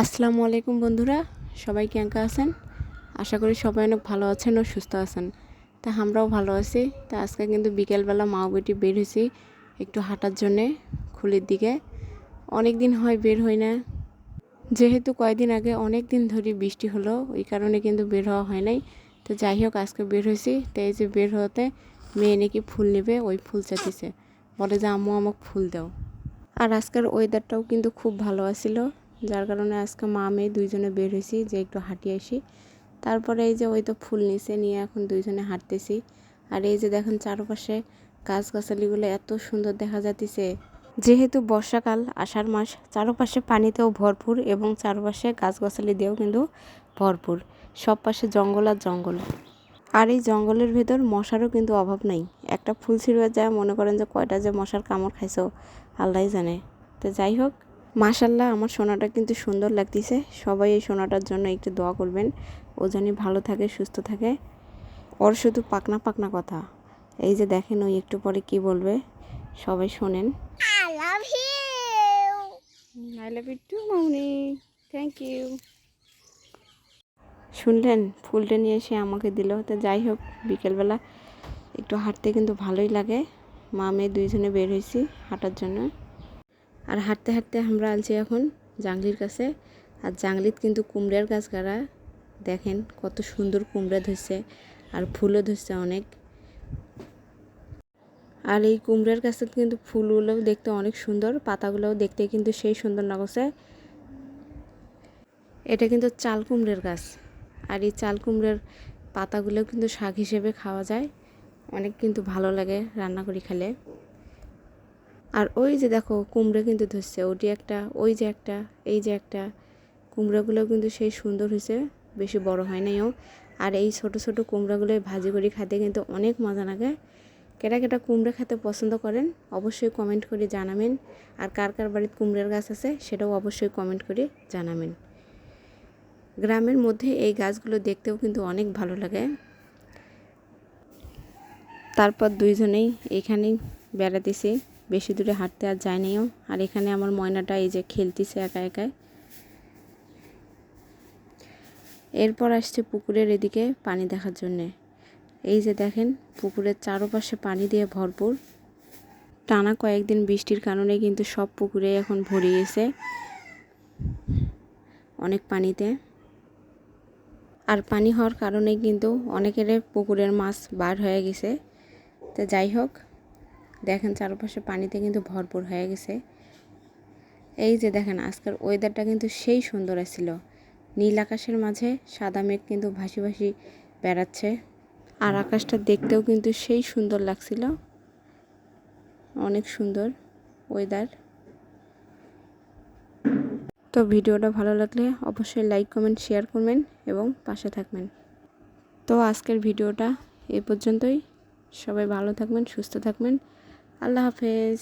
আসসালামু আলাইকুম বন্ধুরা, সবাই কেমন আছেন? আশা করি সবাই অনেক ভালো আছেন ও সুস্থ আছেন। তা আমরাও ভালো আছি। তা আজকে কিন্তু বিকেলবেলা মা বেটি বের হয়েছি একটু হাঁটার জন্যে খুলির দিকে। অনেক দিন হয় বের হই না, যেহেতু কয়েকদিন আগে অনেক দিন ধরে বৃষ্টি হলো, ওই কারণে কিন্তু বের হওয়া হয় নাই। তো যাই হোক, আজকে বের হয়েছি। তো এই যে বের হতে মেয়ে নাকি ফুল নেবে, ওই ফুল চাইতেছে, বলে যে আম্মু আমাকে ফুল দাও। আর আজকের ওয়েদারটাও কিন্তু খুব ভালো আছিল, যার কারণে আজকে মা মেয়ে দুইজনে বের হয়েছি যে একটু হাঁটিয়ে আসি। তারপরে এই যে ওই তো ফুল নিচে নিয়ে এখন দুইজনে হাঁটতেছি। আর এই যে দেখেন চারপাশে গাছগাছালিগুলো এত সুন্দর দেখা যাচ্ছে। যেহেতু বর্ষাকাল, আষাঢ় মাস, চারপাশে পানিতেও ভরপুর এবং চারপাশে গাছগাছালি দিয়েও কিন্তু ভরপুর। সব পাশে জঙ্গল আর জঙ্গল। আর এই জঙ্গলের ভেতর মশারও কিন্তু অভাব নাই। একটা ফুল ছিঁড়বার যায় মনে করেন যে কয়টা যে মশার কামড় খাইছো আল্লাহই জানে। তো যাই হোক, মাশাল্লাহ আমার সোনাটা কিন্তু সুন্দর লাগতেছে। সবাই এই সোনাটার জন্য একটু দোয়া করবেন, ও যেন ভালো থাকে, সুস্থ থাকে। ওর শুধু পাকনা পাকনা কথা। এই যে দেখেন ওই একটু পরে কি বলবে, সবাই শোনেন। I love you, I love you too মামনি, থ্যাংক ইউ। শুনলেন, ফুলটা নিয়ে এসে আমাকে দিল। তো যাই হোক, বিকেলবেলা একটু হাঁটতে কিন্তু ভালোই লাগে। মা মেয়ে দুইজনে বের হয়েছি হাঁটার জন্য। আর হাঁটতে হাঁটতে আমরা আলছি এখন জাংলির কাছে। আর জাংলিত কিন্তু কুমড়ার গাছ গাড়া, দেখেন কত সুন্দর কুমড়া ধরছে আর ফুলও ধরছে অনেক। আর এই কুমড়ার গাছে কিন্তু ফুলগুলোও দেখতে অনেক সুন্দর, পাতাগুলোও দেখতে কিন্তু সেই সুন্দর লাগছে। এটা কিন্তু চাল কুমড়ার গাছ। আর এই চাল কুমড়ার পাতাগুলোও কিন্তু শাক হিসেবে খাওয়া যায়, অনেক কিন্তু ভালো লাগে রান্না করে খেলে। আর ওই যে দেখো কুমড়া কিন্তু ধরছে, ওটি একটা, ওই যে একটা, এই যে একটা। কুমড়াগুলো কিন্তু সেই সুন্দর হয়েছে, বেশি বড় হয় নাইও। আর এই ছোট ছোট কুমড়াগুলো ভাজি করে খেতে কিন্তু অনেক মজা লাগে। কেটা কেটা কুমড়া খেতে পছন্দ করেন অবশ্যই কমেন্ট করে জানাবেন। আর কার কার বাড়িতে কুমড়ার গাছ আছে সেটাও অবশ্যই কমেন্ট করে জানাবেন। গ্রামের মধ্যে এই গাছগুলো দেখতেও কিন্তু অনেক ভালো লাগে। তারপর দুইজনেই এখানেই বেড়াতেছি, বেশি দূরে হাঁটতে আর যায়নিও। আর এখানে আমার ময়নাটা এই যে খেলতেছে একা একাই। এরপর আসছে পুকুরের এদিকে পানি দেখার জন্যে। এই যে দেখেন পুকুরের চারপাশে পানি দিয়ে ভরপুর। টানা কয়েকদিন বৃষ্টির কারণে কিন্তু সব পুকুরে এখন ভরে গেছে অনেক পানিতে। আর পানি হওয়ার কারণে কিন্তু অনেকের পুকুরের মাছ বার হয়ে গেছে। তো যাই হোক, দেখেন চারপাশে পানিতে কিন্তু ভরপুর হয়ে গেছে। এই যে দেখেন আজকের ওয়েদারটা কিন্তু সেই সুন্দর ছিল। নীল আকাশের মাঝে সাদা মেঘ কিন্তু ভাসি ভাসি বেড়াচ্ছে। আর আকাশটা দেখতেও কিন্তু সেই সুন্দর লাগছিল, অনেক সুন্দর ওয়েদার। তো ভিডিওটা ভালো লাগলে অবশ্যই লাইক কমেন্ট শেয়ার করবেন এবং পাশে থাকবেন। তো আজকের ভিডিওটা এই পর্যন্তই। সবাই ভালো থাকবেন, সুস্থ থাকবেন। আল্লাহ হাফেজ।